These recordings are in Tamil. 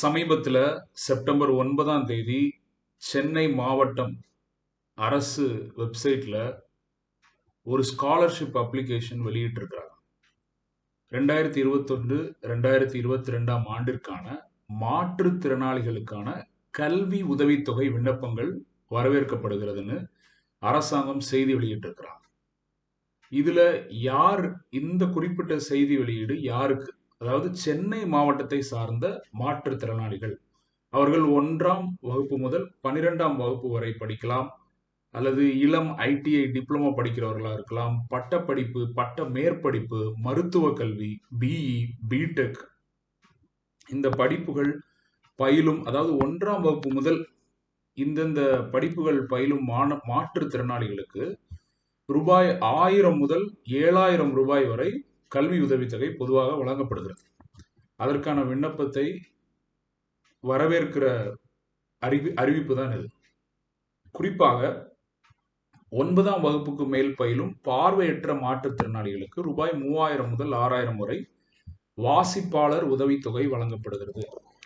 சமீபத்தில் செப்டம்பர் 9ஆம் தேதி சென்னை மாவட்டம் அரசு வெப்சைட்டில் ஒரு ஸ்காலர்ஷிப் அப்ளிகேஷன் வெளியிட்டிருக்கிறாங்க. 2021 2022 ஆண்டிற்கான மாற்றுத்திறனாளிகளுக்கான கல்வி உதவித்தொகை விண்ணப்பங்கள் வரவேற்கப்படுகிறதுன்னு அரசாங்கம் செய்தி வெளியிட்டிருக்கிறாங்க. இதுல யார் இந்த குறிப்பிட்ட செய்தி வெளியீடு யாருக்கு, அதாவது சென்னை மாவட்டத்தை சார்ந்த மாற்றுத்திறனாளிகள், அவர்கள் 1ஆம் வகுப்பு முதல் 12ஆம் வகுப்பு வரை படிக்கலாம், அல்லது இளம் ஐடிஐ டிப்ளமோ படிக்கிறவர்களா இருக்கலாம், பட்டப்படிப்பு, பட்ட மேற்படிப்பு, மருத்துவ கல்வி, பிஇ, பிடெக் இந்த படிப்புகள் பயிலும், அதாவது 1ஆம் வகுப்பு முதல் இந்தந்த படிப்புகள் பயிலும் மாற்றுத்திறனாளிகளுக்கு ரூபாய் 1000 முதல் 7000 ரூபாய் வரை கல்வி உதவித்தொகை பொதுவாக வழங்கப்படுகிறது. அதற்கான விண்ணப்பத்தை வரவேற்கிற அறிவிப்பு தான் இது. குறிப்பாக 9ஆம் வகுப்புக்கு மேல் பயிலும் பார்வையற்ற மாற்றுத்திறனாளிகளுக்கு ரூபாய் 3000 முதல் 6000 வரை வாசிப்பாளர் உதவித்தொகை வழங்கப்படுகிறது.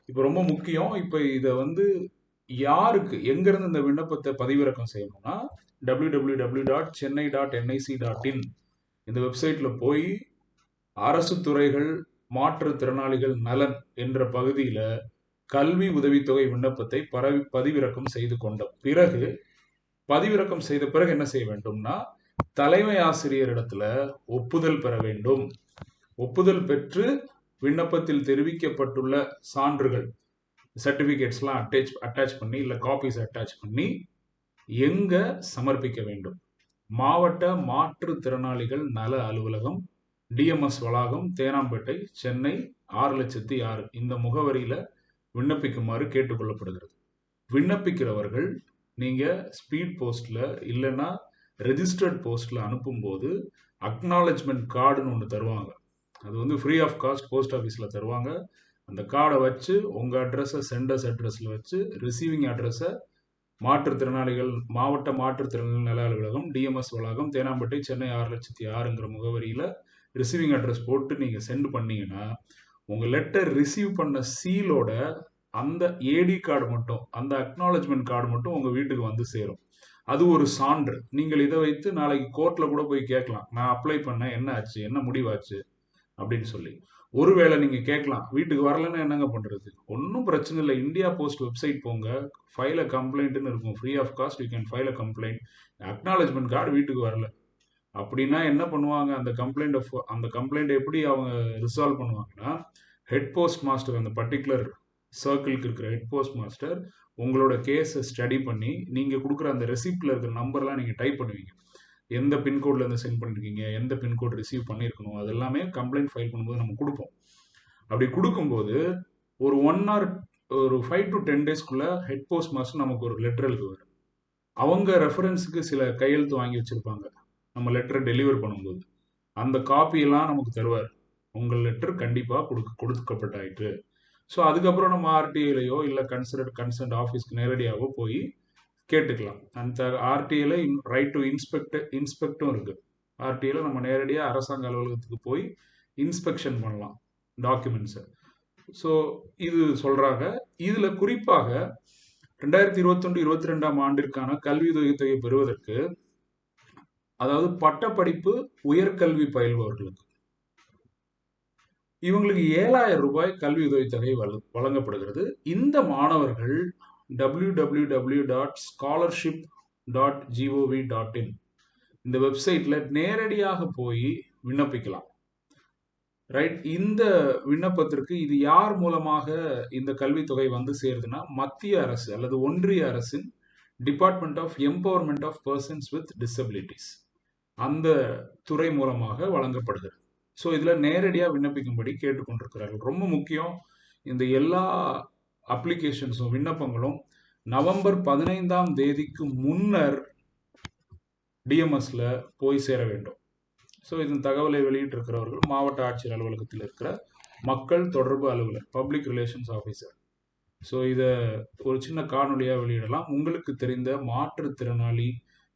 இப்போ ரொம்ப முக்கியம், இப்போ இதை யாருக்கு எங்கிருந்து இந்த விண்ணப்பத்தை பதிவிறக்கம் செய்யணும்னா www.chennai.nic.in இந்த வெப்சைட்ல போய் அரசு துறைகள் மாற்றுத்திறனாளிகள் நலன் என்ற பகுதியில கல்வி உதவித்தொகை விண்ணப்பத்தை பதிவிறக்கம் செய்து கொண்ட பிறகு, பதிவிறக்கம் செய்த பிறகு என்ன செய்ய வேண்டும்னா, தலைமை ஆசிரியரிடத்துல ஒப்புதல் பெற வேண்டும். ஒப்புதல் பெற்று விண்ணப்பத்தில் தெரிவிக்கப்பட்டுள்ள சான்றுகள், சர்டிபிகேட்ஸ்லாம் அட்டாச் பண்ணி, இல்லை காப்பீஸ் அட்டாச் பண்ணி எங்க சமர்ப்பிக்க வேண்டும்? மாவட்ட மாற்றுத்திறனாளிகள் நல அலுவலகம், டிஎம்எஸ் வளாகம், தேனாம்பேட்டை, சென்னை 6,06,000 இந்த முகவரியில விண்ணப்பிக்குமாறு கேட்டுக்கொள்ளப்படுகிறது. விண்ணப்பிக்கிறவர்கள் நீங்க ஸ்பீட் போஸ்ட்ல இல்லைன்னா ரெஜிஸ்டர்ட் போஸ்ட்ல அனுப்பும்போது அக்னாலஜ்மெண்ட் கார்டுன்னு ஒன்று தருவாங்க. அது ஃப்ரீ ஆஃப் காஸ்ட் போஸ்ட் ஆஃபீஸில் தருவாங்க. அந்த கார்டை வச்சு உங்கள் அட்ரஸை சென்டர்ஸ் அட்ரஸில் வச்சு ரிசீவிங் அட்ரஸை மாற்றுத்திறனாளிகள் மாவட்ட மாற்றுத்திறனாளிகள் நல அலுவலகம், டிஎம்எஸ் வளாகம், தேனாம்பேட்டை, சென்னை 6,06,000ங்கிற முகவரியில் ரிசீவிங் அட்ரஸ் போட்டு நீங்கள் சென்ட் பண்ணீங்கன்னா உங்கள் லெட்டர் ரிசீவ் பண்ண சீலோட அந்த ஏடி கார்டு மட்டும், அந்த அக்னாலஜ்மெண்ட் கார்டு மட்டும் உங்கள் வீட்டுக்கு வந்து சேரும். அது ஒரு சான்று. நீங்கள் இதை வைத்து நாளைக்கு கோர்ட்டில் கூட போய் கேட்கலாம், நான் அப்ளை பண்ணேன், என்ன ஆச்சு, என்ன முடிவாச்சு அப்படின்னு சொல்லி. ஒருவேளை நீங்க கேட்கலாம், வீட்டுக்கு வரலன்னா என்னங்க பண்றது? ஒன்றும் பிரச்சனை இல்லை, இந்தியா போஸ்ட் வெப்சைட் போங்க, ஃபைல் அ கம்ப்ளைண்ட்னு இருக்கும், free of cost you can file a complaint. Acknowledgement card வீட்டுக்கு வரல அப்படின்னா என்ன பண்ணுவாங்க? அந்த கம்ப்ளைண்ட் எப்படி அவங்க ரிசால்வ் பண்ணுவாங்கன்னா, ஹெட் போஸ்ட் மாஸ்டர், அந்த பர்டிகுலர் சர்க்கிளுக்கு இருக்கிற ஹெட் போஸ்ட் மாஸ்டர் உங்களோட கேஸை ஸ்டடி பண்ணி நீங்க கொடுக்குற அந்த ரெசிப்ட்ல இருக்கிற நம்பர்லாம் நீங்க டைப் பண்ணுவீங்க. எந்த பின்கோட்ல இருந்து சென்ட் பண்ணிருக்கீங்க, எந்த பின்கோட் ரிசீவ் பண்ணியிருக்கணும், அதெல்லாமே கம்ப்ளைண்ட் ஃபைல் பண்ணும்போது நம்ம கொடுப்போம். அப்படி கொடுக்கும்போது ஒரு 5 to 10 டேஸ்க்குள்ள ஹெட் போஸ்ட் மாஸ்டர் நமக்கு ஒரு லெட்டர் எழுதுவார். அவங்க ரெஃபரன்ஸுக்கு சில கையெழுத்து வாங்கி வச்சிருப்பாங்க. நம்ம லெட்டரை டெலிவர் பண்ணும்போது அந்த காப்பியெல்லாம் நமக்கு தருவார். உங்கள் லெட்டர் கண்டிப்பாக கொடுக்கப்பட்டாயிற்று. ஸோ அதுக்கப்புறம் நம்ம ஆர்டிஐலையோ இல்லை கன்சர்ன்ட் ஆஃபீஸ்க்கு நேரடியாகவோ போய் கேட்டுக்கலாம். அந்த ஆர்டிஐல ரைட் டு இன்ஸ்பெக்டும் இருக்கு. ஆர்டிஐல நம்ம நேரடியாக அரசாங்க அலுவலகத்துக்கு போய் இன்ஸ்பெக்ஷன் பண்ணலாம் டாக்குமெண்ட்ஸை. ஸோ இது சொல்றாங்க. இதுல குறிப்பாக 2021-22 ஆண்டிற்கான கல்வி உதவித்தொகை பெறுவதற்கு, அதாவது பட்டப்படிப்பு உயர்கல்வி பயில்பவர்களுக்கு, இவங்களுக்கு 7000 ரூபாய் கல்வி உதவித்தொகை வழங்கப்படுகிறது. இந்த மாணவர்கள் www.scholarship.gov.in இந்த வெப்சைட்ல நேரடியாக போய் விண்ணப்பிக்கலாம். ரைட். இந்த விண்ணப்பத்திற்கு இது யார் மூலமாக இந்த கல்வித்தொகை சேருதுன்னா, மத்திய அரசு அல்லது ஒன்றிய அரசின் department of empowerment of persons with disabilities அந்த துறை மூலமாக வழங்கப்படுகிறது. ஸோ இதில் நேரடியாக விண்ணப்பிக்கும்படி கேட்டுக்கொண்டிருக்கிறார்கள். ரொம்ப முக்கியம், இந்த எல்லா அப்ளிகேஷன்ஸும் விண்ணப்பங்களும் நவம்பர் 15ஆம் தேதிக்கு முன்னர் டிஎம்எஸ்ல போய் சேர வேண்டும். ஸோ இதன் தகவலை வெளியிட்டிருக்கிறவர்கள் மாவட்ட ஆட்சியர் அலுவலகத்தில் இருக்கிற மக்கள் தொடர்பு அலுவலர், பப்ளிக் ரிலேஷன்ஸ் ஆஃபீஸர். ஸோ இதை ஒரு சின்ன காணொலியாக வெளியிடலாம். உங்களுக்கு தெரிந்த மாற்றுத்திறனாளி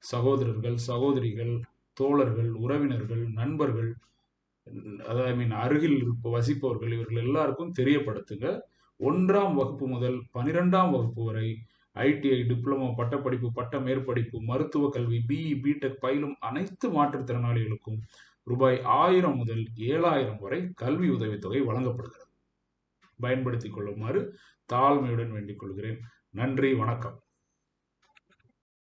சகோதரர்கள், சகோதரிகள், தோழர்கள், உறவினர்கள், நண்பர்கள், அருகில் வசிப்பவர்கள், இவர்கள் எல்லாருக்கும் தெரியப்படுத்துங்க. 1ஆம் வகுப்பு முதல் 12ஆம் வகுப்பு வரை ஐடிஐ, டிப்ளமோ, பட்டப்படிப்பு, பட்ட மேற்படிப்பு, மருத்துவ கல்வி, பிஇ, பிடெக் பயிலும் அனைத்து மாற்றுத்திறனாளிகளுக்கும் ரூபாய் 1000 முதல் 7000 வரை கல்வி உதவித்தொகை வழங்கப்படுகிறது. பயன்படுத்திக் கொள்ளுமாறு தாழ்மையுடன் வேண்டிக் கொள்கிறேன். நன்றி, வணக்கம்.